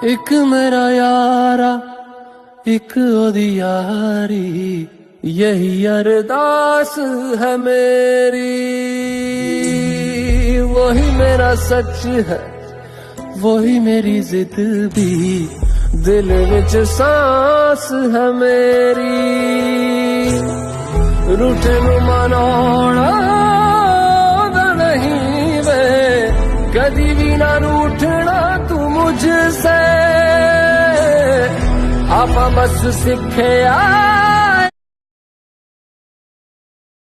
एक मेरा यारा एक ओदी यारी, यही अरदास है मेरी। वही मेरा सच है, वही मेरी जिद भी, दिल विच सांस है मेरी। रूठे नू मनाउणा नहीं वे, कदी भी ना रूठना तू मुझसे। आपा बस सिखया